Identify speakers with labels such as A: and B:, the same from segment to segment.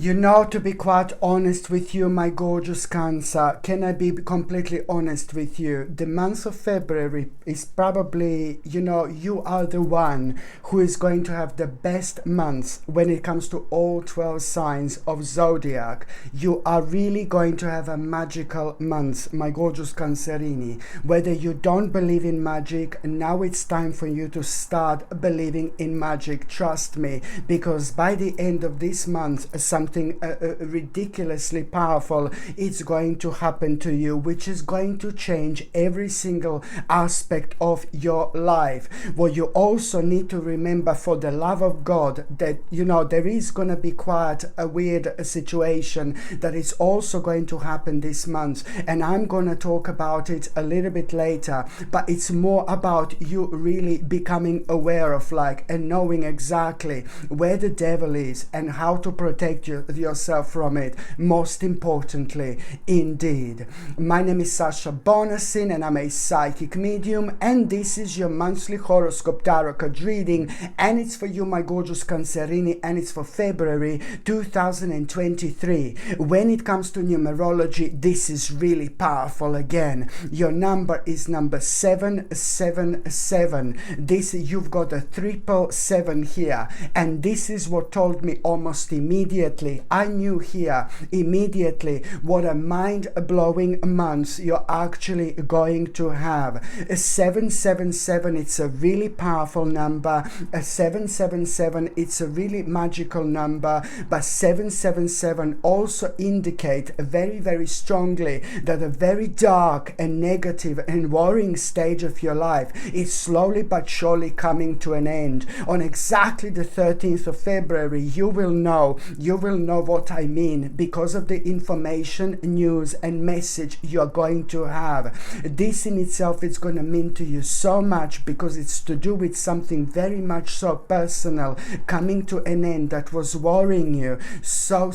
A: You know, to be quite honest with you, my gorgeous Cancer, can I be completely honest with you? The month of February is probably, you are the one who is going to have the best month when it comes to all 12 signs of zodiac. You are really going to have a magical month, my gorgeous Cancerini. Whether you don't believe in magic, now it's time for you to start believing in magic. Trust me, because by the end of this month, something ridiculously powerful is going to happen to you, which is going to change every single aspect of your life. What you also need to remember, for the love of God, that there is going to be quite a weird situation that is also going to happen this month, and I'm going to talk about it a little bit later, but it's more about you really becoming aware of and knowing exactly where the devil is and how to protect yourself from it, most importantly, indeed. My name is Sasha Bonasin and I'm a psychic medium, and this is your monthly horoscope tarot card reading, and it's for you, my gorgeous Cancerini, and it's for February 2023. When it comes to numerology, this is really powerful again. Your number is number 777. You've got a 777 here, and this is what told me almost immediately. I knew here immediately what a mind-blowing month you're actually going to have. 777, it's a really powerful number. 777, it's a really magical number, but 777 also indicate very, very strongly that a very dark and negative and worrying stage of your life is slowly but surely coming to an end. On exactly the 13th of February, you will know what I mean, because of the information, news and message you're going to have. This in itself is going to mean to you so much, because it's to do with something very much so personal coming to an end that was worrying you so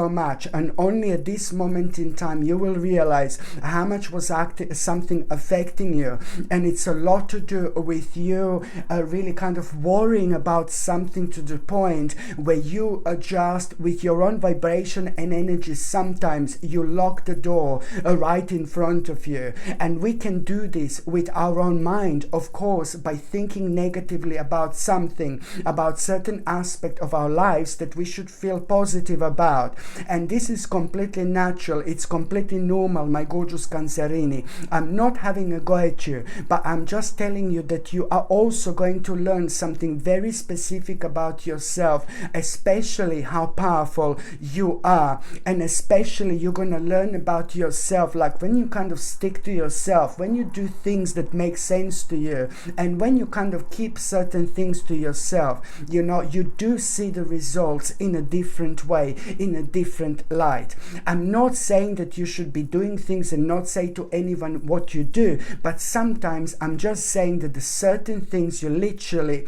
A: much, and only at this moment in time you will realize how much was something affecting you. And it's a lot to do with you really kind of worrying about something to the point where you adjust with your own vibration and energy. Sometimes you lock the door right in front of you, and we can do this with our own mind, of course, by thinking negatively about something, about certain aspect of our lives that we should feel positive about. And this is completely natural, it's completely normal, my gorgeous Cancerini. I'm not having a go at you, but I'm just telling you that you are also going to learn something very specific about yourself, especially how powerful you are, and especially you're going to learn about yourself, when you kind of stick to yourself, when you do things that make sense to you, and when you kind of keep certain things to yourself, you do see the results in a different way, in a different light. I'm not saying that you should be doing things and not say to anyone what you do, but sometimes I'm just saying that the certain things you literally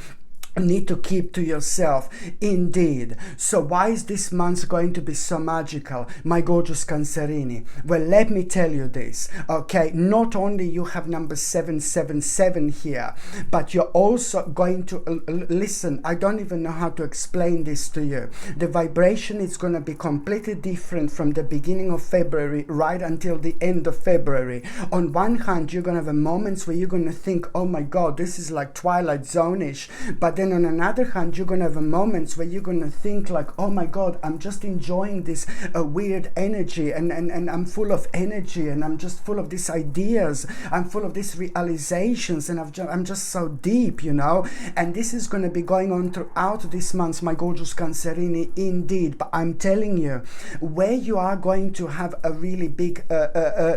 A: need to keep to yourself, indeed. So why is this month going to be so magical, my gorgeous Cancerini? Well, let me tell you this, okay? Not only you have number 777 here, but you're also going to listen, I don't even know how to explain this to you. The vibration is going to be completely different from the beginning of February right until the end of February. On one hand, you're going to have moments where you're going to think, oh my God, this is like Twilight Zone-ish, but then on another hand, you're going to have moments where you're going to think oh my God, I'm just enjoying this weird energy, and I'm full of energy, and I'm just full of these ideas, I'm full of these realizations, and I'm just so deep, and this is going to be going on throughout this month, my gorgeous Cancerini, indeed. But I'm telling you, where you are going to have a really big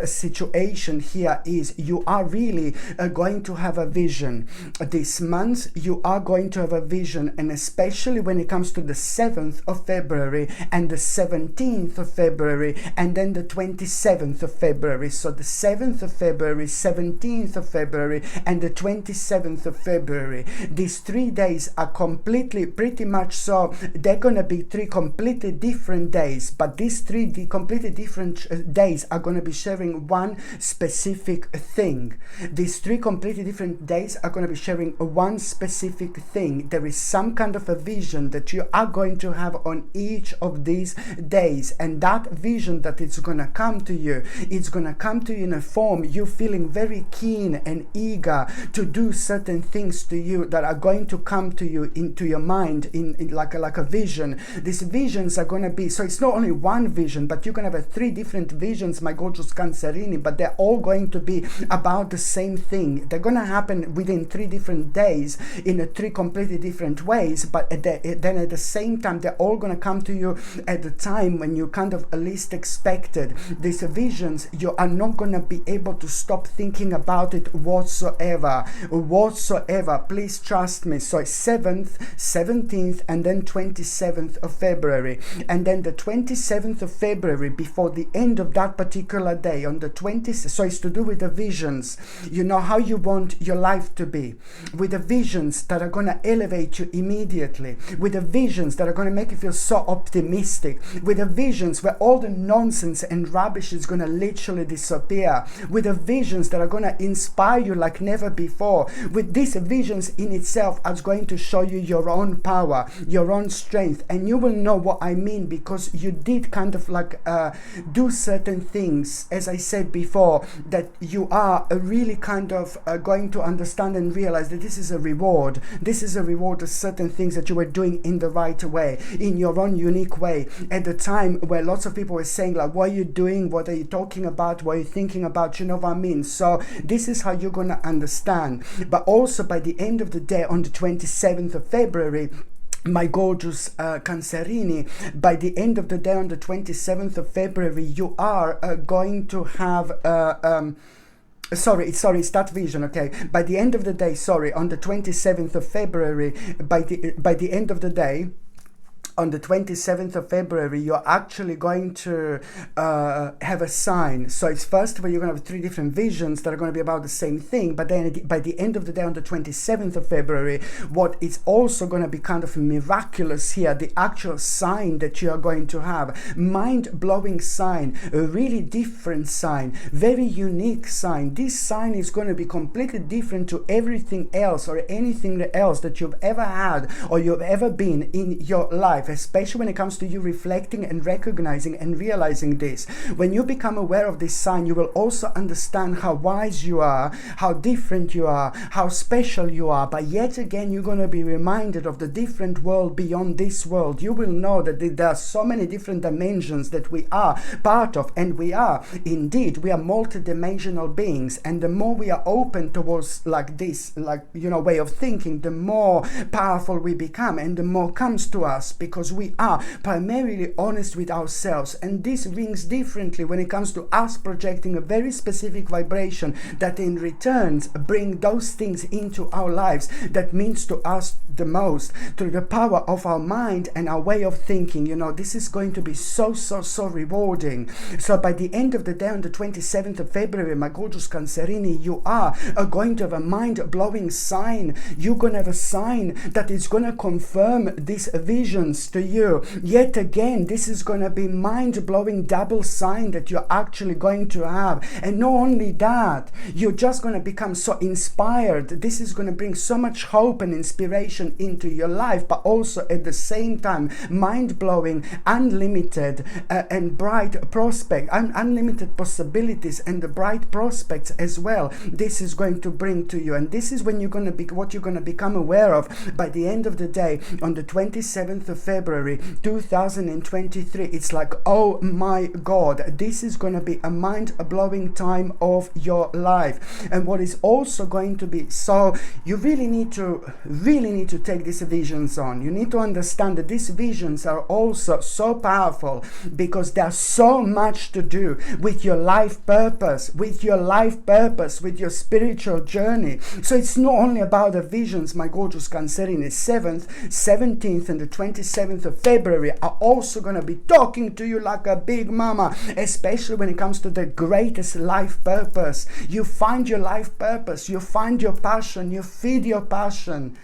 A: situation here is you are really going to have a vision. This month you are going to have a vision, and especially when it comes to the 7th of February and the 17th of February and then the 27th of February. So the 7th of February, 17th of February and the 27th of February. These 3 days are pretty much so, they're going to be 3 completely different days, but these 3 completely different days are going to be sharing one specific thing. These 3 completely different days are going to be sharing one specific thing. thing. There is some kind of a vision that you are going to have on each of these days, and that vision that it's going to come to you, it's going to come to you in a form you feeling very keen and eager to do certain things to you that are going to come to you into your mind in like a vision. These visions are going to be, so it's not only one vision, but you're going to have 3 different visions, my gorgeous Cancerini, but they're all going to be about the same thing. They're going to happen within 3 different days in 3 completely different ways, but then at the same time they're all going to come to you at the time when you kind of least expected. These visions, you are not going to be able to stop thinking about it whatsoever. Please trust me. So 7th, 17th, and then 27th of February, and then the 27th of February, before the end of that particular day, on the 20th, so it's to do with the visions. You know how you want your life to be, with the visions that are going to elevate you immediately, with the visions that are going to make you feel so optimistic, with the visions where all the nonsense and rubbish is going to literally disappear, with the visions that are going to inspire you like never before. With these visions in itself are going to show you your own power, your own strength, and you will know what I mean, because you did kind of like do certain things, as I said before, that you are really kind of going to understand and realize that this is a reward. This is a reward of certain things that you were doing in the right way, in your own unique way, at the time where lots of people were saying like, what are you doing, what are you talking about, what are you thinking about, you know what I mean? So this is how you're going to understand. But also by the end of the day, on the 27th of February, my gorgeous Cancerini, by the end of the day on the 27th of February, you are going to have sorry, it's that vision, okay? By the end of the day, on the 27th of February, by the end of the day, on the 27th of February, you're actually going to have a sign. So it's first of all, you're going to have 3 different visions that are going to be about the same thing. But then by the end of the day, on the 27th of February, what is also going to be kind of miraculous here, the actual sign that you are going to have, mind-blowing sign, a really different sign, very unique sign. This sign is going to be completely different to everything else or anything else that you've ever had or you've ever been in your life, especially when it comes to you reflecting and recognizing and realizing this. When you become aware of this sign, you will also understand how wise you are, how different you are, how special you are. But yet again, you're going to be reminded of the different world beyond this world. You will know that there are so many different dimensions that we are part of, and we are indeed, we are multi-dimensional beings. And the more we are open towards like this, like, you know, way of thinking, the more powerful we become and the more comes to us, because we are primarily honest with ourselves. And this rings differently when it comes to us projecting a very specific vibration that in returns bring those things into our lives that means to us the most, through the power of our mind and our way of thinking. You know, this is going to be so rewarding. So by the end of the day, on the 27th of February, my gorgeous Cancerini, you are going to have a mind-blowing sign. You're going to have a sign that is going to confirm these visions to you. Yet again, this is going to be mind-blowing double sign that you're actually going to have. And not only that, you're just going to become so inspired. This is going to bring so much hope and inspiration into your life, but also at the same time, mind-blowing, unlimited and bright prospect, unlimited possibilities and the bright prospects as well. This is going to bring to you. And this is when you're going to be, what you're going to become aware of by the end of the day, on the 27th of February 2023. It's like, oh my God, this is going to be a mind-blowing time of your life. And what is also going to be, so you really need to take these visions on. You need to understand that these visions are also so powerful because there's so much to do with your life purpose, with your spiritual journey. So it's not only about the visions, my gorgeous Cancerini. 7th, 17th and the 27th of February are also going to be talking to you like a big mama, especially when it comes to the greatest life purpose. You find your life purpose, you find your passion, you feed your passion,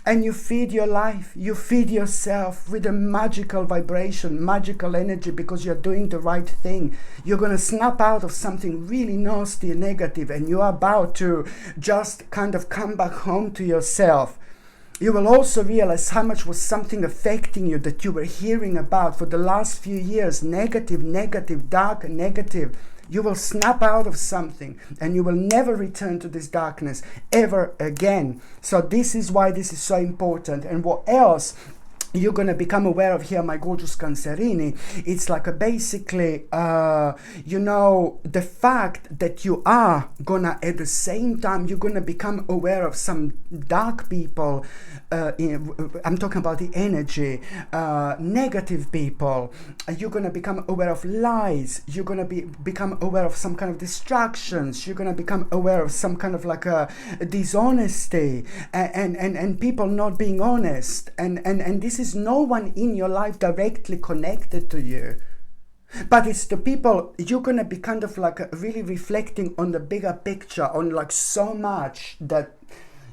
A: and you feed your life, you feed yourself with a magical vibration, magical energy, because you're doing the right thing. You're going to snap out of something really nasty and negative, and you're about to just kind of come back home to yourself. You will also realize how much was something affecting you that you were hearing about for the last few years, negative, dark, negative. You will snap out of something and you will never return to this darkness ever again. So this is why this is so important. And what else you're going to become aware of here, my gorgeous Cancerini, it's like basically, you know, the fact that you are going to, at the same time, you're going to become aware of some dark people. I'm talking about the energy, negative people. You're going to become aware of lies. You're going to become aware of some kind of distractions. You're going to become aware of some kind of like a dishonesty and people not being honest. And this is no one in your life directly connected to you, but it's the people you're going to be kind of like really reflecting on the bigger picture, on like so much that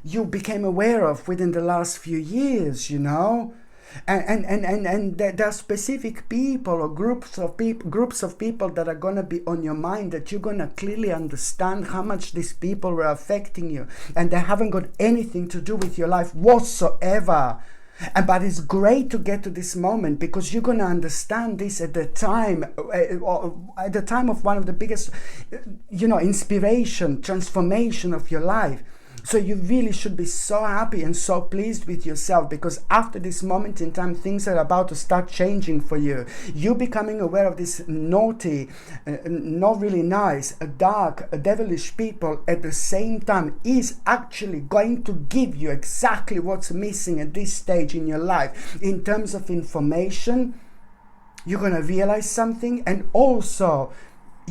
A: you became aware of within the last few years, you know. And there are specific people or groups of people that are going to be on your mind, that you're going to clearly understand how much these people were affecting you, and they haven't got anything to do with your life whatsoever. But it's great to get to this moment, because you're going to understand this at the time of one of the biggest, you know, inspiration, transformation of your life. So you really should be so happy and so pleased with yourself, because after this moment in time, things are about to start changing for you. You becoming aware of this naughty, not really nice, dark, devilish people at the same time is actually going to give you exactly what's missing at this stage in your life. In terms of information, you're going to realize something, and also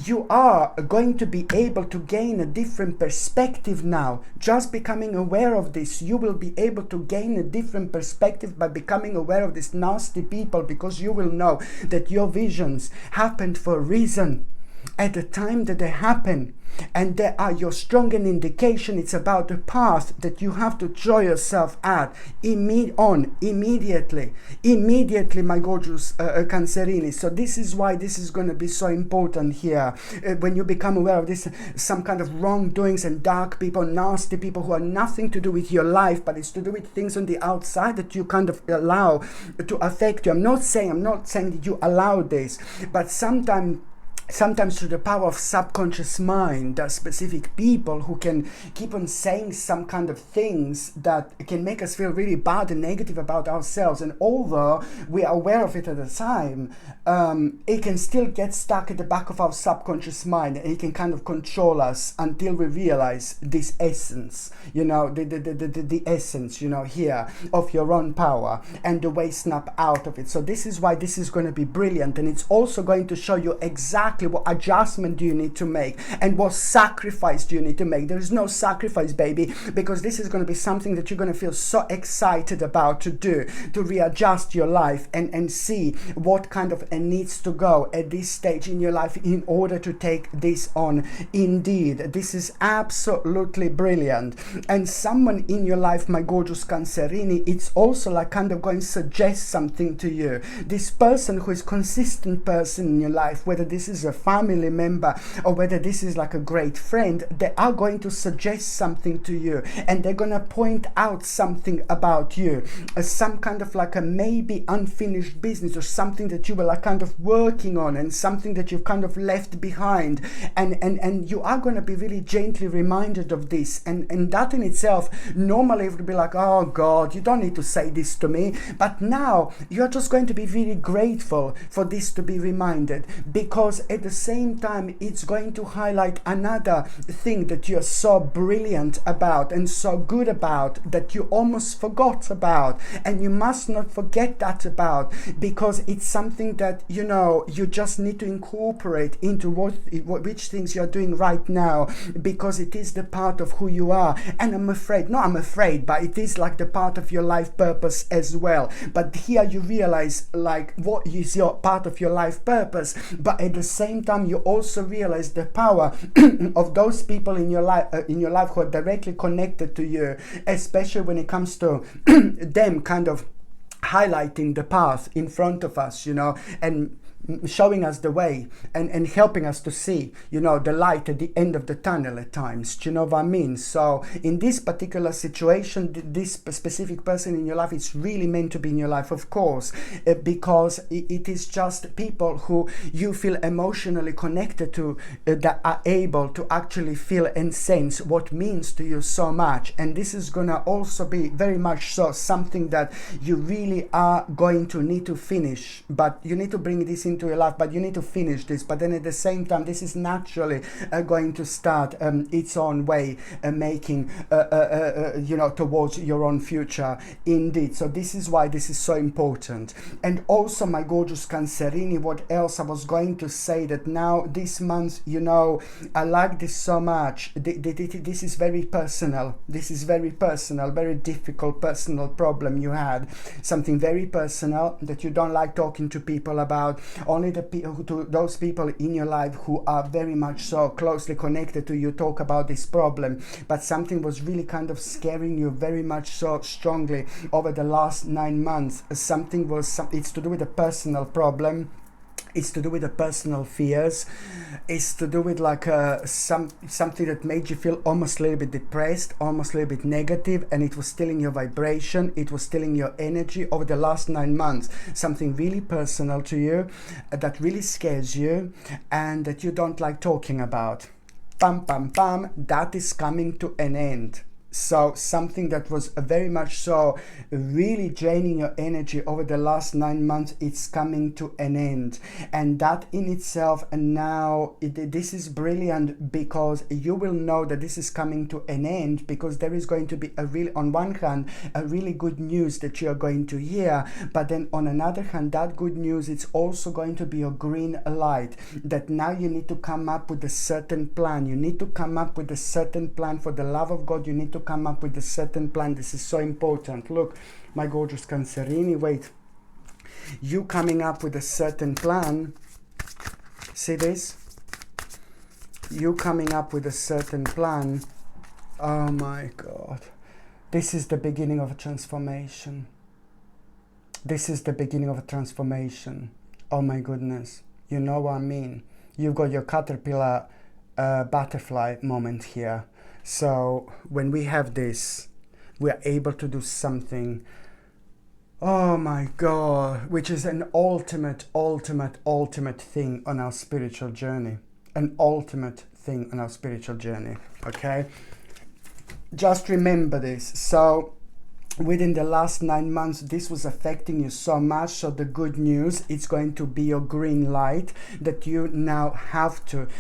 A: you are going to be able to gain a different perspective now. Just becoming aware of this, you will be able to gain a different perspective by becoming aware of these nasty people, because you will know that your visions happened for a reason at the time that they happen, and they are your strong indication. It's about the path that you have to throw yourself at immediately, my gorgeous Cancerini. So this is why this is going to be so important here. When you become aware of this, some kind of wrongdoings and dark people, nasty people who are nothing to do with your life, but it's to do with things on the outside that you kind of allow to affect you. I'm not saying that you allow this, but sometimes through the power of subconscious mind, there are specific people who can keep on saying some kind of things that can make us feel really bad and negative about ourselves. And although we are aware of it at the time, it can still get stuck at the back of our subconscious mind, and it can kind of control us until we realize this essence, you know, the essence, you know, here of your own power, and the way snap out of it. So this is why this is going to be brilliant, and it's also going to show you exactly what adjustment do you need to make and what sacrifice do you need to make. There is no sacrifice, baby, because this is going to be something that you're going to feel so excited about to do, to readjust your life and see what kind of needs to go at this stage in your life in order to take this on. Indeed, this is absolutely brilliant. And someone in your life, my gorgeous Cancerini, it's also like kind of going to suggest something to you. This person who is consistent person in your life, whether this is a family member or whether this is like a great friend, they are going to suggest something to you, and they're going to point out something about you, some kind of like a maybe unfinished business or something that you were like kind of working on, and something that you've kind of left behind, and you are going to be really gently reminded of this, and that in itself normally it would be like, oh God, you don't need to say this to me, but now you're just going to be really grateful for this to be reminded, because at the same time it's going to highlight another thing that you're so brilliant about and so good about that you almost forgot about, and you must not forget that about, because it's something that, you know, you just need to incorporate into which things you're doing right now, because it is the part of who you are. And I'm afraid, but it is like the part of your life purpose as well. But here you realize like what is your part of your life purpose, but at the same time you also realize the power of those people in your life who are directly connected to you, especially when it comes to them kind of highlighting the path in front of us, you know, and showing us the way and helping us to see, you know, the light at the end of the tunnel at times. Do you know what I mean? So in this particular situation, this specific person in your life is really meant to be in your life, of course, because it is just people who you feel emotionally connected to, that are able to actually feel and sense what means to you so much. And this is gonna also be very much so something that you really are going to need to finish, but you need to bring this into your life, but you need to finish this. But then at the same time, this is naturally going to start its own way, making you know, towards your own future indeed. So this is why this is so important. And also, my gorgeous Cancerini, what else I was going to say, that now this month, you know, I like this so much. This is very personal. This is very personal, very difficult personal problem you had, something very personal that you don't like talking to people about. Only to those people in your life who are very much so closely connected to you talk about this problem. But something was really kind of scaring you very much so strongly over the last 9 months. It's to do with a personal problem. It's to do with the personal fears. It's to do with like something that made you feel almost a little bit depressed, almost a little bit negative, and it was stealing your vibration, it was stealing your energy over the last 9 months. Something really personal to you that really scares you and that you don't like talking about. Pam, pam, pam, that is coming to an end. So something that was very much so really draining your energy over the last 9 months, it's coming to an end. And that in itself, and now this is brilliant, because you will know that this is coming to an end, because there is going to be on one hand, a really good news that you are going to hear. But then on another hand, that good news, it's also going to be a green light, that now you need to come up with a certain plan. You need to come up with a certain plan. For the love of God, you need to come up with a certain plan. This is so important. Look, my gorgeous Cancerini, wait. You coming up with a certain plan. See this? You coming up with a certain plan. Oh my God. This is the beginning of a transformation. This is the beginning of a transformation. Oh my goodness. You know what I mean? You've got your caterpillar butterfly moment here. So when we have this, we are able to do something, oh my God, which is an ultimate thing on our spiritual journey. An ultimate thing on our spiritual journey, okay? Just remember this. So within the last 9 months, this was affecting you so much. So the good news, it's going to be your green light, that you now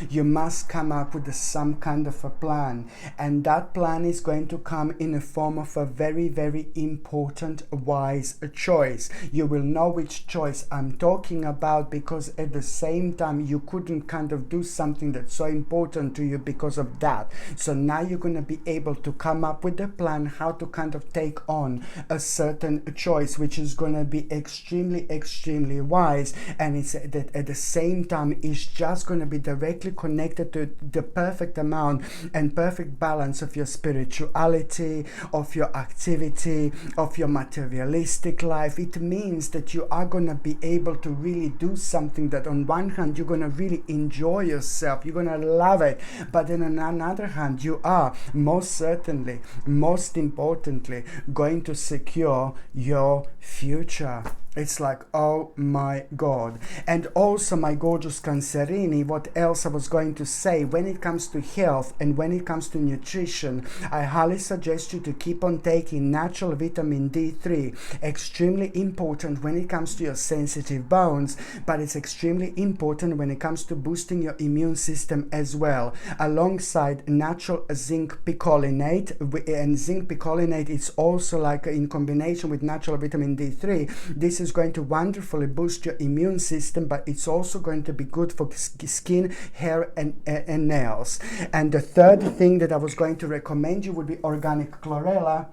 A: you must come up with some kind of a plan. And that plan is going to come in a form of a very, very important, wise choice. You will know which choice I'm talking about, because at the same time, you couldn't kind of do something that's so important to you because of that. So now you're going to be able to come up with a plan how to kind of take on a certain choice, which is going to be extremely wise. And it's that at the same time, it's just going to be directly connected to the perfect amount and perfect balance of your spirituality, of your activity, of your materialistic life. It means that you are going to be able to really do something that on one hand, you're going to really enjoy yourself, you're going to love it, but then on another hand, you are most certainly, most importantly, going to secure your future. It's like, oh my God. And also, my gorgeous Cancerini, what else I was going to say, when it comes to health and when it comes to nutrition, I highly suggest you to keep on taking natural vitamin D3. Extremely important when it comes to your sensitive bones, but it's extremely important when it comes to boosting your immune system as well, alongside natural zinc picolinate. And zinc picolinate is also like in combination with natural vitamin D3. This is going to wonderfully boost your immune system, but it's also going to be good for skin, hair, and nails. And the third thing that I was going to recommend you would be organic chlorella.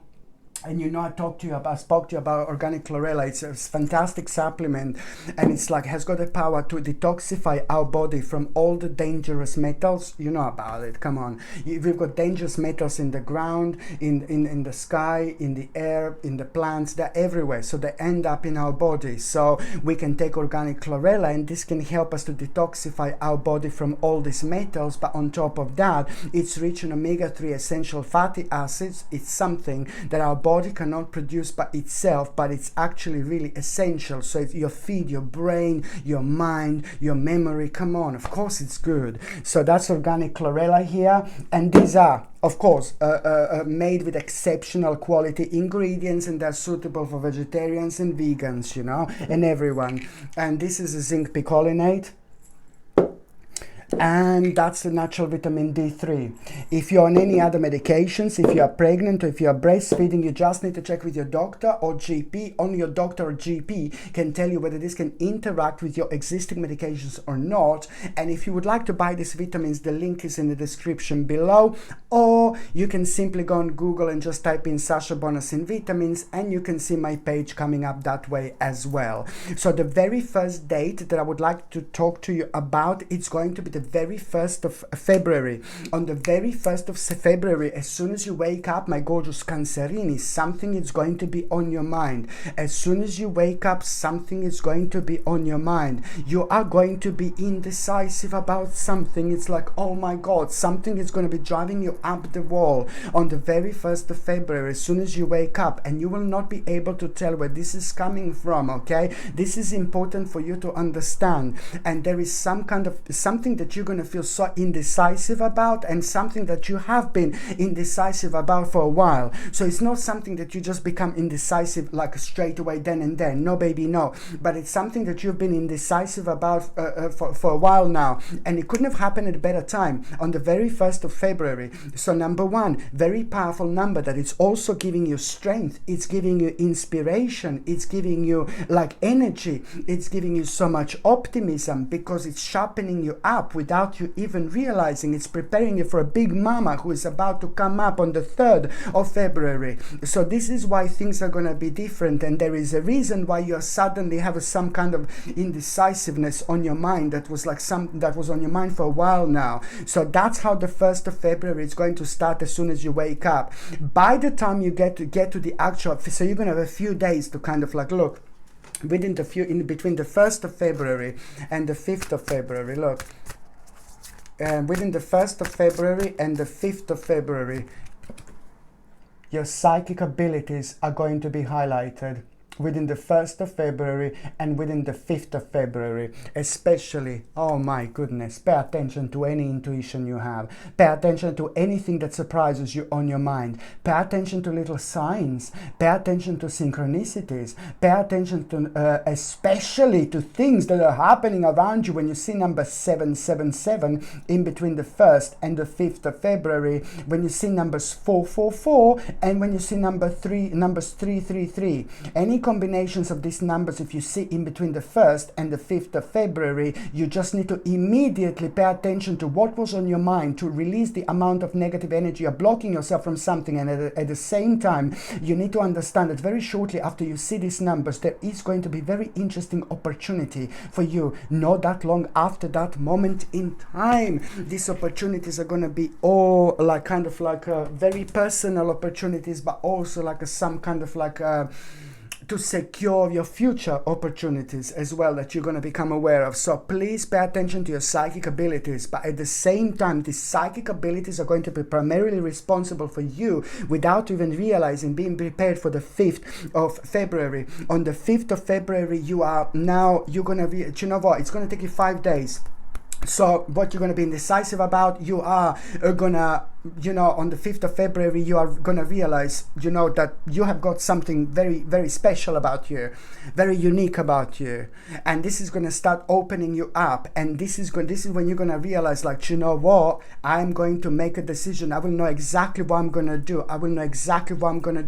A: And you know, I spoke to you about organic chlorella. It's a fantastic supplement, and it's like has got the power to detoxify our body from all the dangerous metals. You know about it. Come on, we've got dangerous metals in the ground, in the sky, in the air, in the plants. They're everywhere, so they end up in our body. So we can take organic chlorella, and this can help us to detoxify our body from all these metals. But on top of that, it's rich in omega-3 essential fatty acids. It's something that our body cannot produce by itself, but it's actually really essential. So it's your feed, your brain, your mind, your memory. Come on, of course it's good. So that's organic chlorella here, and these are, of course, made with exceptional quality ingredients, and they're suitable for vegetarians and vegans, you know, and everyone. And this is a zinc picolinate, and that's the natural vitamin D3. If you're on any other medications, if you are pregnant or if you are breastfeeding, you just need to check with your doctor or GP. Only your doctor or GP can tell you whether this can interact with your existing medications or not. And if you would like to buy these vitamins, the link is in the description below, or you can simply go on Google and just type in Sasha Bonasin vitamins, and you can see my page coming up that way as well. So the very first date that I would like to talk to you about, it's going to be the very 1st of February. On the very 1st of February, as soon as you wake up, my gorgeous Cancerini, something is going to be on your mind. As soon as you wake up, something is going to be on your mind. You are going to be indecisive about something. It's like, oh my God, something is going to be driving you up the wall on the very 1st of February, as soon as you wake up, and you will not be able to tell where this is coming from, okay? This is important for you to understand. And there is some kind of something that you're going to feel so indecisive about, and something that you have been indecisive about for a while. So it's not something that you just become indecisive like straight away then and then. No, baby, no. But it's something that you've been indecisive about for a while now, and it couldn't have happened at a better time on the very 1st of February. So number one, very powerful number that it's also giving you strength. It's giving you inspiration. It's giving you like energy. It's giving you so much optimism, because it's sharpening you up without you even realizing. It's preparing you for a big mama who is about to come up on the 3rd of February. So this is why things are going to be different, and there is a reason why you suddenly have some kind of indecisiveness on your mind that was on your mind for a while now. So that's how the 1st of February is going to start, as soon as you wake up. By the time you get to the actual, so you're going to have a few days to kind of like look within in between the 1st of February and the 5th of February. Look, within the 1st of February and the 5th of February, your psychic abilities are going to be highlighted. Within the 1st of February and within the 5th of February, especially, oh my goodness, pay attention to any intuition you have. Pay attention to anything that surprises you on your mind. Pay attention to little signs. Pay attention to synchronicities. Pay attention to, especially to things that are happening around you. When you see number 777 in between the 1st and the 5th of February, when you see numbers 444, and when you see numbers 333, any combinations of these numbers, if you see in between the 1st and the 5th of February, you just need to immediately pay attention to what was on your mind, to release the amount of negative energy. You're blocking yourself from something, and at the same time, you need to understand that very shortly after you see these numbers, there is going to be very interesting opportunity for you. Not that long after that moment in time, these opportunities are going to be all like kind of like very personal opportunities, but also like some kind of like to secure your future opportunities as well, that you're going to become aware of. So please pay attention to your psychic abilities, but at the same time, these psychic abilities are going to be primarily responsible for you without even realizing, being prepared for the 5th of February. On the 5th of February, you're going to you know what, it's going to take you 5 days. So what you're going to be indecisive about, you are going to, on the 5th of February, you are going to realize, that you have got something very, very special about you, very unique about you. And this is going to start opening you up. And this is when you're going to realize, like, what, I'm going to make a decision. I will know exactly what I'm going to do.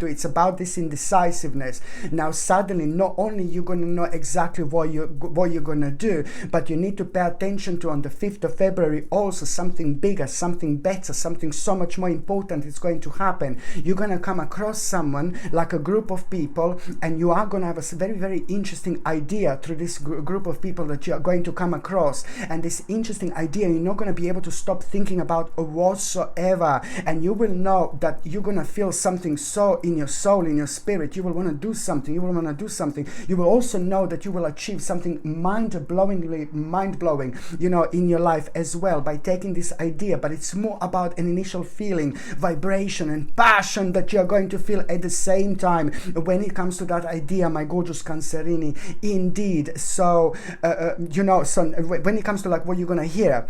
A: It's about this indecisiveness. Now, suddenly, not only you're going to know exactly what you're going to do, but you need to pay attention to, on the 5th of February, also something bigger, something better, something so much more important is going to happen. You're going to come across someone, like a group of people, and you are going to have a very, very interesting idea through this group of people that you are going to come across. And this interesting idea, you're not going to be able to stop thinking about whatsoever. And you will know that you're going to feel something so in your soul, in your spirit. You will want to do something. You will want to do something. You will also know that you will achieve something mind-blowing, in your life as well by taking this idea. But it's more about an initial feeling, vibration and passion that you're going to feel at the same time when it comes to that idea, my gorgeous Cancerini. Indeed. So so when it comes to like what you're gonna hear,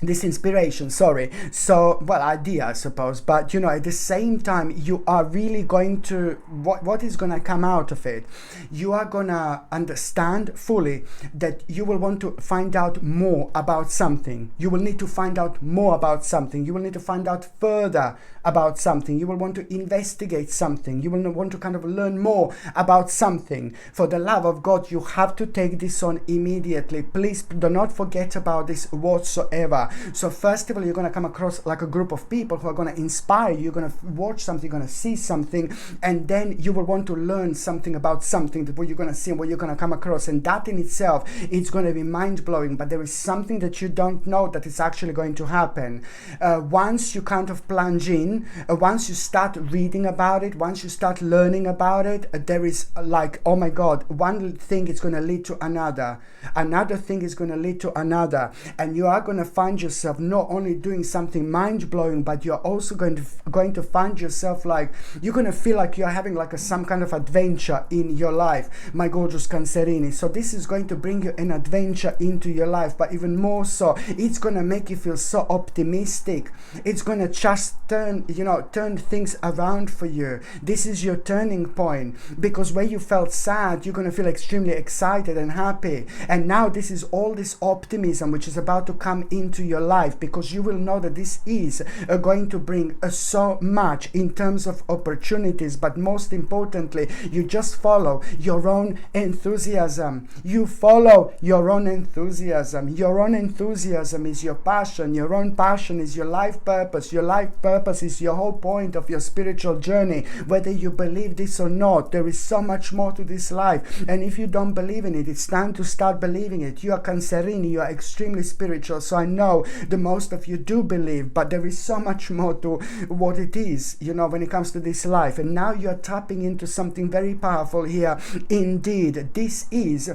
A: this inspiration, idea, I suppose, but at the same time, you are really going to, what is going to come out of it? You are going to understand fully that you will want to find out more about something. You will need to find out more about something. You will need to find out further about something. You will want to investigate something. You will want to kind of learn more about something. For the love of God, you have to take this on immediately. Please do not forget about this whatsoever. So first of all, you're going to come across like a group of people who are going to inspire you. You're going to watch something, you're going to see something, and then you will want to learn something about something, what you're going to see and what you're going to come across. And that in itself, it's going to be mind-blowing. But there is something that you don't know that is actually going to happen. Once you kind of plunge in, once you start reading about it, once you start learning about it, there is like, oh my God, one thing is going to lead to another. Another thing is going to lead to another. And you are going to find yourself not only doing something mind-blowing, but you're also going to find yourself like, you're going to feel like you're having like some kind of adventure in your life, my gorgeous Cancerini. So this is going to bring you an adventure into your life, but even more so, it's going to make you feel so optimistic. It's going to just turn things around for you. This is your turning point, because where you felt sad, you're going to feel extremely excited and happy. And now this is all this optimism which is about to come into your life, because you will know that this is going to bring so much in terms of opportunities. But most importantly, you just follow your own enthusiasm. You follow your own enthusiasm. Your own enthusiasm is your passion. Your own passion is your life purpose. Your life purpose is your whole point of your spiritual journey. Whether you believe this or not, there is so much more to this life. And if you don't believe in it, it's time to start believing it. You are Cancerini, you are extremely spiritual. So I know the most of you do believe, but there is so much more to what it is, when it comes to this life. And now you are tapping into something very powerful here. Indeed, this is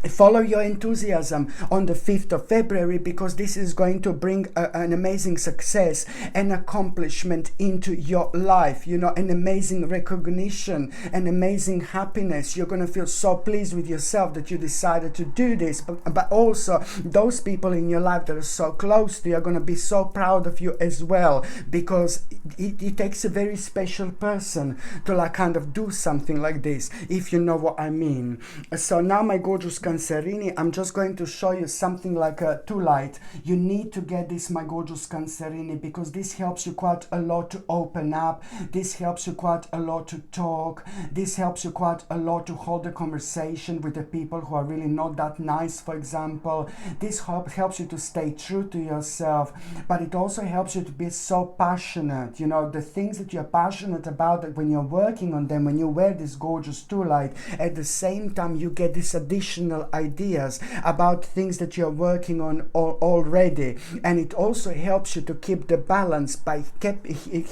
A: follow your enthusiasm on the 5th of February, because this is going to bring an amazing success and accomplishment into your life, an amazing recognition, an amazing happiness. You're going to feel so pleased with yourself that you decided to do this, but also those people in your life that are so close to you are going to be so proud of you as well, because it takes a very special person to like kind of do something like this, if you know what I mean. So now, my gorgeous Cancerini, I'm just going to show you something like a 2 light. You need to get this, my gorgeous Cancerini, because this helps you quite a lot to open up. This helps you quite a lot to talk. This helps you quite a lot to hold a conversation with the people who are really not that nice, for example. This helps you to stay true to yourself, but it also helps you to be so passionate. The things that you're passionate about, that when you're working on them, when you wear this gorgeous 2 light, at the same time you get this additional ideas about things that you're working on already. And it also helps you to keep the balance by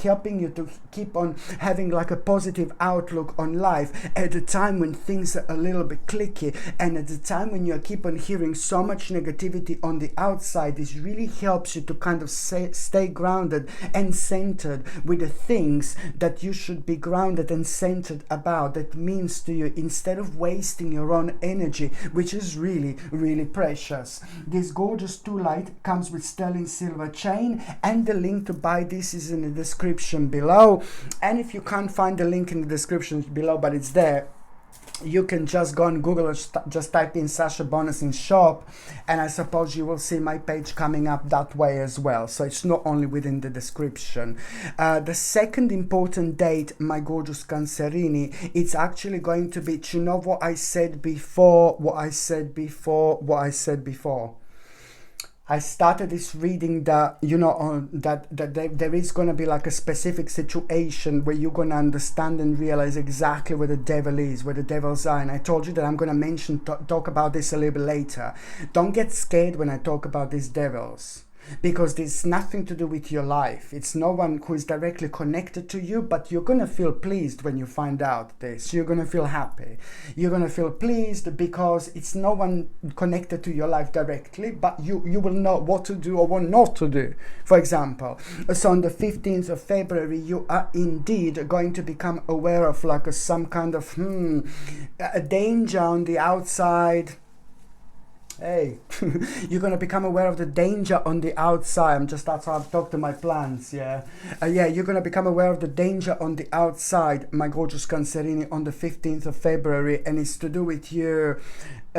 A: helping you to keep on having like a positive outlook on life at a time when things are a little bit clicky, and at the time when you keep on hearing so much negativity on the outside. This really helps you to kind of stay grounded and centered with the things that you should be grounded and centered about, that means to you, instead of wasting your own energy, which is really, really precious. This gorgeous 2 light comes with sterling silver chain, and the link to buy this is in the description below. And if you can't find the link in the description below, but it's there, you can just go on Google or just type in Sasha Bonasin shop, and I suppose you will see my page coming up that way as well. So it's not only within the description. The second important date, my gorgeous Cancerini, it's actually going to be, do you know what I said before? I started this reading that, you know, that there is going to be like a specific situation where you're going to understand and realize exactly where the devil is, where the devils are. And I told you that I'm going to talk about this a little bit later. Don't get scared when I talk about these devils, because there's nothing to do with your life. It's no one who is directly connected to you, but you're going to feel pleased when you find out this. You're going to feel happy. You're going to feel pleased because it's no one connected to your life directly, but you will know what to do or what not to do. For example, so on the 15th of February, you are indeed going to become aware of like some kind of a danger on the outside. Hey, you're going to become aware of the danger on the outside. That's how I've talked to my plants, yeah. You're going to become aware of the danger on the outside, my gorgeous Cancerini, on the 15th of February. And it's to do with you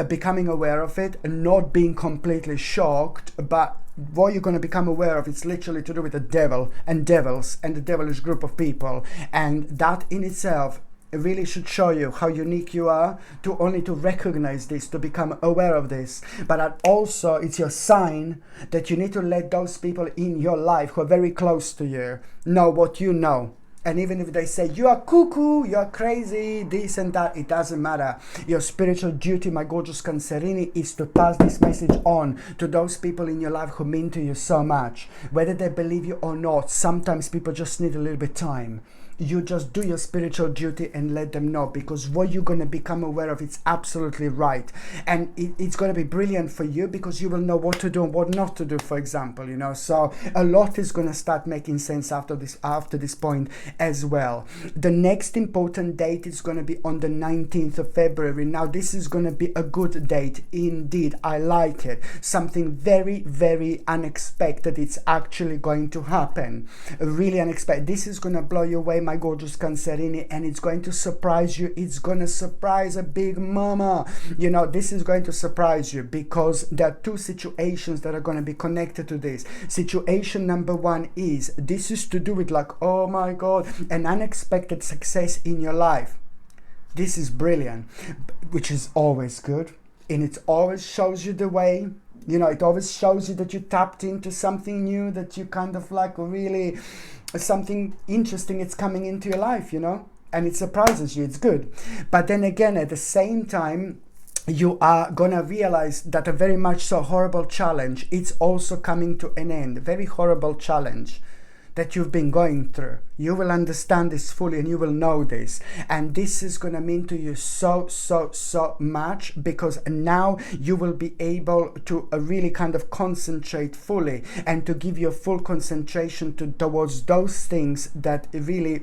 A: becoming aware of it and not being completely shocked. But what you're going to become aware of, it's literally to do with the devil and devils and the devilish group of people. And that in itself, it really should show you how unique you are, to recognize this, to become aware of this. But that also it's your sign that you need to let those people in your life who are very close to you know what you know. And even if they say, you are cuckoo, you are crazy, this and that, it doesn't matter. Your spiritual duty, my gorgeous Cancerini, is to pass this message on to those people in your life who mean to you so much. Whether they believe you or not, sometimes people just need a little bit of time. You just do your spiritual duty and let them know, because what you're going to become aware of, it's absolutely right. And it's going to be brilliant for you, because you will know what to do and what not to do, for example, you know. So a lot is going to start making sense after this point as well. The next important date is going to be on the 19th of February. Now, this is going to be a good date indeed. I like it. Something very, very unexpected. It's actually going to happen. Really unexpected. This is going to blow you away, my gorgeous Cancerini, and it's going to surprise you. It's going to surprise a big mama. You know, this is going to surprise you, because there are two situations that are going to be connected to this. Situation number one is, this is to do with like, oh my God, an unexpected success in your life. This is brilliant, which is always good, and it always shows you the way. You know, it always shows you that you tapped into something new, that you kind of like really, something interesting is coming into your life, you know, and it surprises you. It's good. But then again, at the same time, you are gonna realize that a very much so horrible challenge, it's also coming to an end. A very horrible challenge that you've been going through. You will understand this fully, and you will know this. And this is going to mean to you so much, because now you will be able to really kind of concentrate fully, and to give your full concentration towards those things that really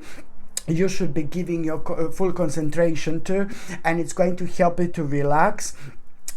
A: you should be giving your full concentration to. And it's going to help you to relax.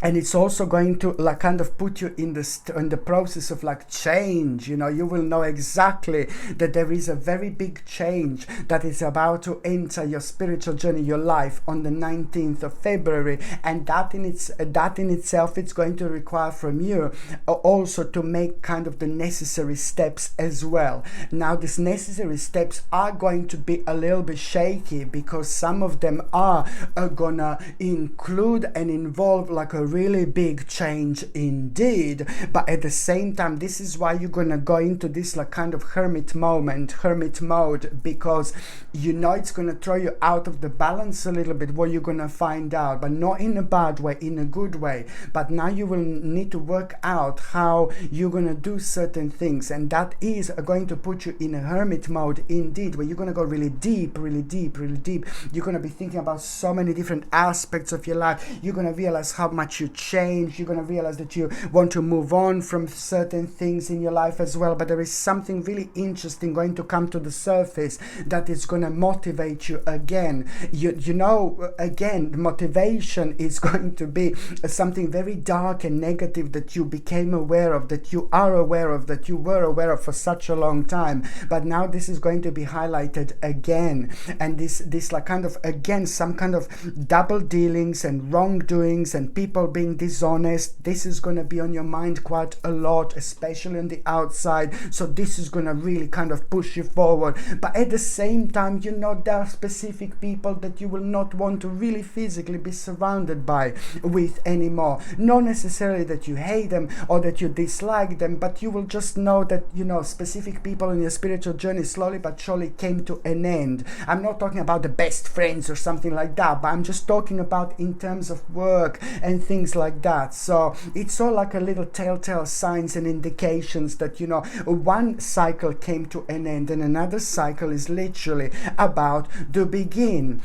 A: And it's also going to like kind of put you in the process of like change. You know, you will know exactly that there is a very big change that is about to enter your spiritual journey, your life, on the 19th of February. And that in itself, it's going to require from you also to make kind of the necessary steps as well. Now, these necessary steps are going to be a little bit shaky, because some of them are gonna include and involve like a really big change indeed. But at the same time, this is why you're gonna go into this like kind of hermit mode, because you know it's gonna throw you out of the balance a little bit, what you're gonna find out, but not in a bad way, in a good way. But now you will need to work out how you're gonna do certain things, and that is going to put you in a hermit mode indeed, where you're gonna go really deep. You're gonna be thinking about so many different aspects of your life. You're gonna realize how much you change. You're going to realize that you want to move on from certain things in your life as well. But there is something really interesting going to come to the surface that is going to motivate you again. You know, again, motivation is going to be something very dark and negative that you became aware of, that you are aware of, that you were aware of for such a long time. But now this is going to be highlighted again. And this like kind of, again, some kind of double dealings and wrongdoings and people being dishonest. This is going to be on your mind quite a lot, especially on the outside. So this is going to really kind of push you forward. But at the same time, you know, there are specific people that you will not want to really physically be surrounded by with anymore. Not necessarily that you hate them or that you dislike them, but you will just know that, you know, specific people in your spiritual journey slowly but surely came to an end. I'm not talking about the best friends or something like that, but I'm just talking about in terms of work and things like that. So it's all like a little telltale signs and indications that, you know, one cycle came to an end and another cycle is literally about to begin.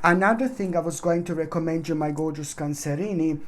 A: Another thing I was going to recommend you, my gorgeous Cancerini,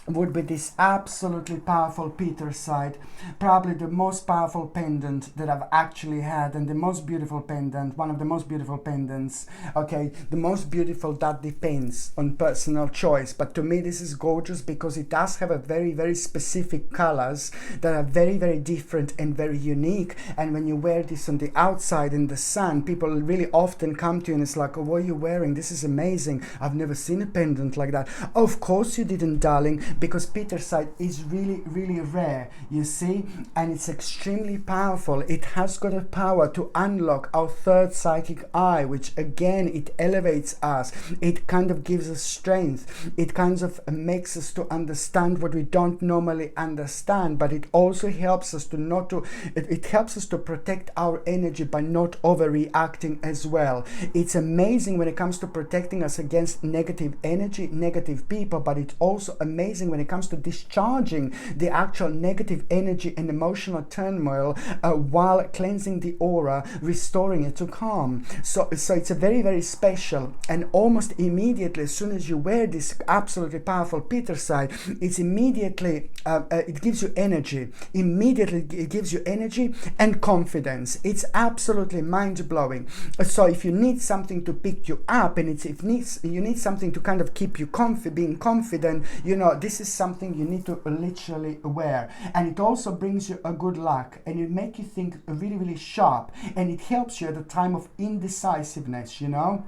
A: would be this absolutely powerful Petersite, probably the most powerful pendant that I've actually had, and the most beautiful pendant, one of the most beautiful pendants. Okay, the most beautiful, that depends on personal choice, but to me this is gorgeous because it does have a very, very specific colors that are very, very different and very unique. And when you wear this on the outside in the sun, people really often come to you and it's like, oh, what are you wearing? This is amazing. I've never seen a pendant like that. Of course you didn't, darling, because Petersite is really, really rare, you see, and it's extremely powerful. It has got a power to unlock our third psychic eye, which again, it elevates us. It kind of gives us strength. It kind of makes us to understand what we don't normally understand, but it also helps us to it helps us to protect our energy by not overreacting as well. It's amazing when it comes to protecting us against negative energy, negative people, but it's also amazing when it comes to discharging the actual negative energy and emotional turmoil while cleansing the aura, restoring it to calm. So it's a very, very special, and almost immediately as soon as you wear this absolutely powerful Petersite, it's immediately it gives you energy. Immediately it gives you energy and confidence. It's absolutely mind-blowing. So if you need something to pick you up, and you need something to kind of keep you being confident, you know, this is something you need to literally wear. And it also brings you a good luck, and it makes you think really, really sharp, and it helps you at a time of indecisiveness, you know,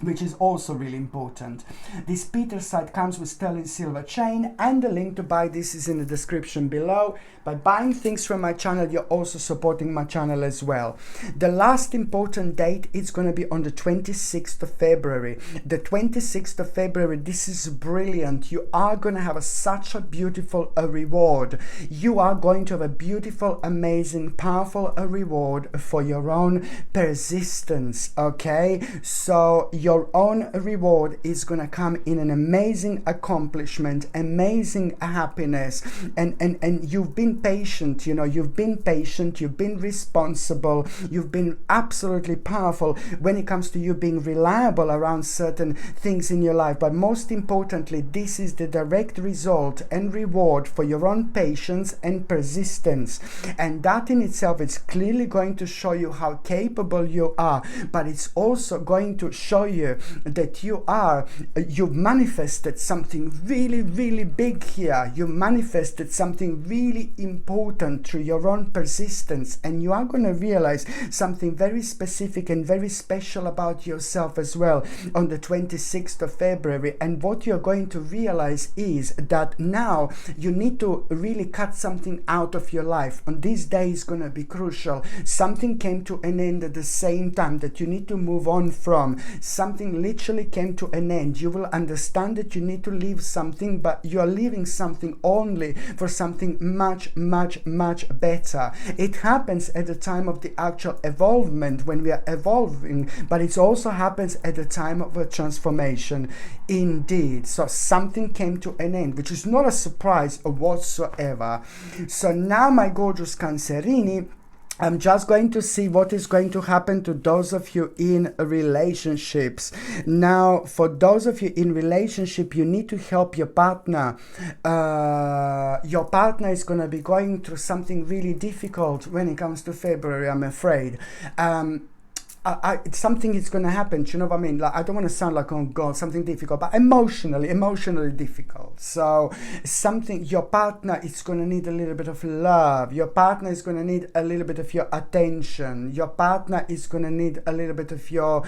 A: which is also really important. This Petersite comes with sterling silver chain, and the link to buy this is in the description below. By buying things from my channel, you're also supporting my channel as well. The last important date is going to be on the 26th of February. The 26th of February, this is brilliant. You are going to have such a beautiful reward. You are going to have a beautiful, amazing, powerful reward for your own persistence, okay? So your own reward is going to come in an amazing accomplishment, amazing happiness, and you've been patient, you know, you've been patient, you've been responsible, you've been absolutely powerful when it comes to you being reliable around certain things in your life. But most importantly, this is the direct result and reward for your own patience and persistence, and that in itself is clearly going to show you how capable you are, but it's also going to show you that you've manifested something really, really big here. You manifested something really important through your own persistence, and you are going to realize something very specific and very special about yourself as well on the 26th of February. And what you're going to realize is that now you need to really cut something out of your life. On this day is going to be crucial. Something came to an end at the same time that you need to move on from. Something literally came to an end. You will understand that you need to leave something, but you are leaving something only for something much, much, much better. It happens at the time of the actual evolvement, when we are evolving, but it also happens at the time of a transformation indeed. So something came to an end, which is not a surprise whatsoever. So now, my gorgeous Cancerini, I'm just going to see what is going to happen to those of you in relationships. Now, for those of you in relationship, you need to help your partner. Your partner is going to be going through something really difficult when it comes to February, I'm afraid. something is going to happen. Do you know what I mean? Like, I don't want to sound like, oh God, something difficult, but emotionally difficult. So something, your partner is going to need a little bit of love. Your partner is going to need a little bit of your attention. Your partner is going to need a little bit of your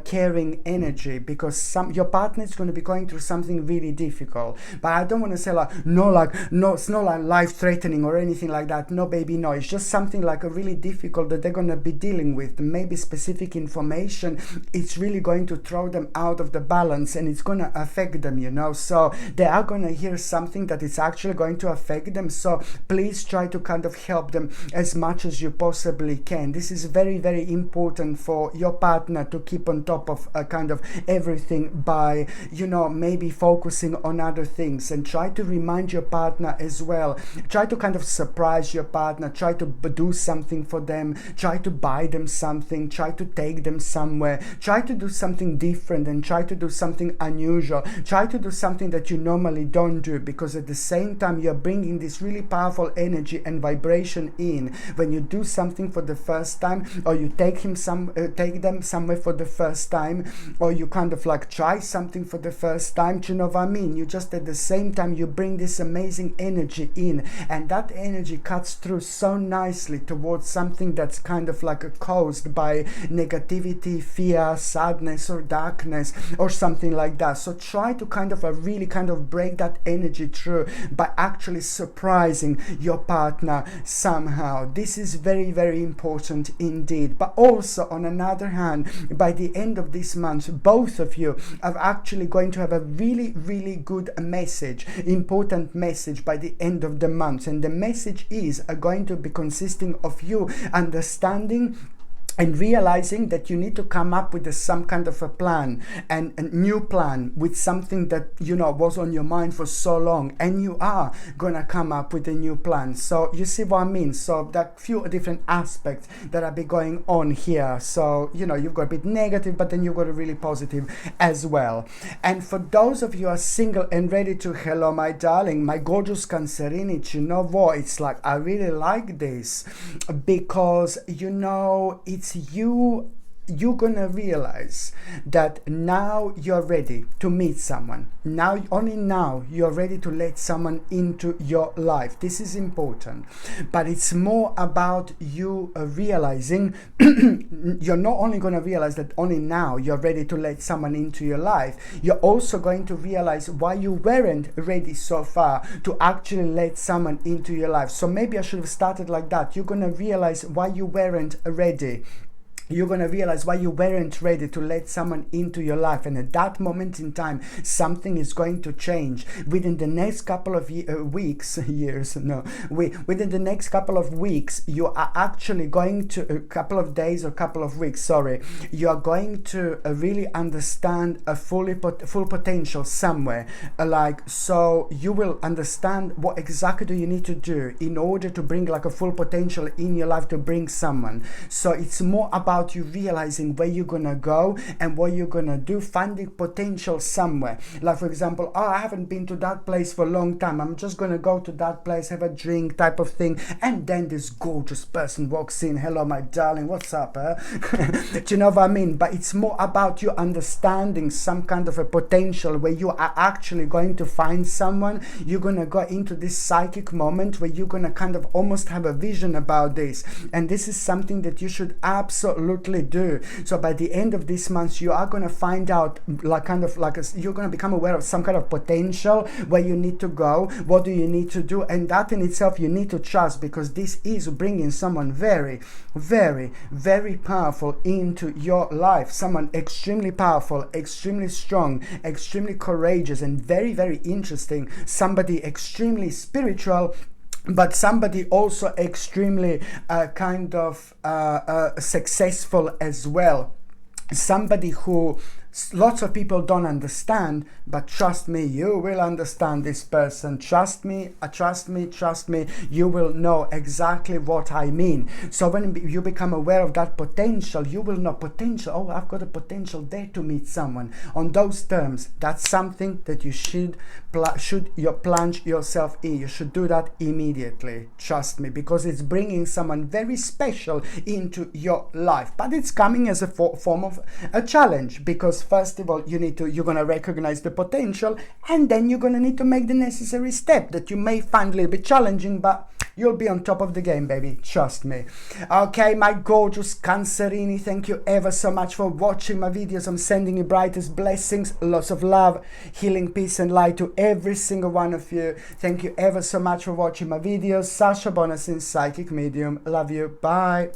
A: caring energy, because your partner is going to be going through something really difficult. But I don't want to say no, it's not like life-threatening or anything like that. No, baby, no. It's just something like a really difficult that they're going to be dealing with. Maybe specific information, it's really going to throw them out of the balance, and it's going to affect them, you know. So they are going to hear something that is actually going to affect them. So please try to kind of help them as much as you possibly can. This is very, very important for your partner to keep on top of kind of everything by, you know, maybe focusing on other things, and try to remind your partner as well. Try to kind of surprise your partner. Try to do something for them. Try to buy them something. Try to take them somewhere. Try to do something different, and try to do something unusual. Try to do something that you normally don't do, because at the same time you're bringing this really powerful energy and vibration in. When you do something for the first time, or you take them somewhere for the first time, or you kind of like try something for the first time, do you know what I mean? You just at the same time you bring this amazing energy in, and that energy cuts through so nicely towards something that's kind of like caused by negativity, fear, sadness, or darkness, or something like that. So try to kind of really kind of break that energy through by actually surprising your partner somehow. This is very, very important indeed. But also, on another hand, by the end of this month, both of you are actually going to have a really, really good message, important message by the end of the month. And the message is going to be consisting of you understanding and realizing that you need to come up with some kind of a plan, and a new plan, with something that, you know, was on your mind for so long, and you are gonna come up with a new plan. So you see what I mean? So that few different aspects that are be going on here. So, you know, you've got a bit negative, but then you've got a really positive as well. And for those of you who are single and ready to, hello my darling, my gorgeous Cancerini, you know what, it's like, I really like this, because, you know, it's you're gonna realize that now you're ready to meet someone. Now, only now you're ready to let someone into your life. This is important, but it's more about you realizing you're not only going to realize that only now you're ready to let someone into your life, you're also going to realize why you weren't ready so far to actually let someone into your life. So maybe I should have started like that. You're going to realize why you weren't ready. You're going to realize why you weren't ready to let someone into your life, and at that moment in time something is going to change. Within the next couple of within the next couple of weeks, you are actually going to, a couple of days or couple of weeks, you are going to really understand a full potential somewhere, so you will understand what exactly do you need to do in order to bring like a full potential in your life, to bring someone. So it's more about you realizing where you're gonna go and what you're gonna do, finding potential somewhere. Like, for example, I haven't been to that place for a long time, I'm just gonna go to that place, have a drink type of thing, and then this gorgeous person walks in, hello my darling, what's up, do you know what I mean? But it's more about you understanding some kind of a potential where you are actually going to find someone. You're gonna go into this psychic moment where you're gonna kind of almost have a vision about this, and this is something that you should absolutely do. So by the end of this month, you are going to find out, you're going to become aware of some kind of potential, where you need to go, what do you need to do, and that in itself you need to trust, because this is bringing someone very, very, very powerful into your life. Someone extremely powerful, extremely strong, extremely courageous, and very, very interesting. Somebody extremely spiritual, but somebody also extremely successful as well. Somebody who Lots of people don't understand, but trust me, you will understand this person. Trust me, trust me, trust me, you will know exactly what I mean. So when you become aware of that potential, you will know potential. Oh, I've got a potential there to meet someone on those terms. That's something that you should plunge yourself in. You should do that immediately. Trust me, because it's bringing someone very special into your life. But it's coming as a form of a challenge, because first of all, you're going to recognize the potential, and then you're going to need to make the necessary step that you may find a little bit challenging, but you'll be on top of the game, baby. Trust me. Okay, my gorgeous Cancerini, thank you ever so much for watching my videos. I'm sending you brightest blessings, lots of love, healing, peace and light to every single one of you. Thank you ever so much for watching my videos. Sasha Bonasin, Psychic Medium. Love you. Bye.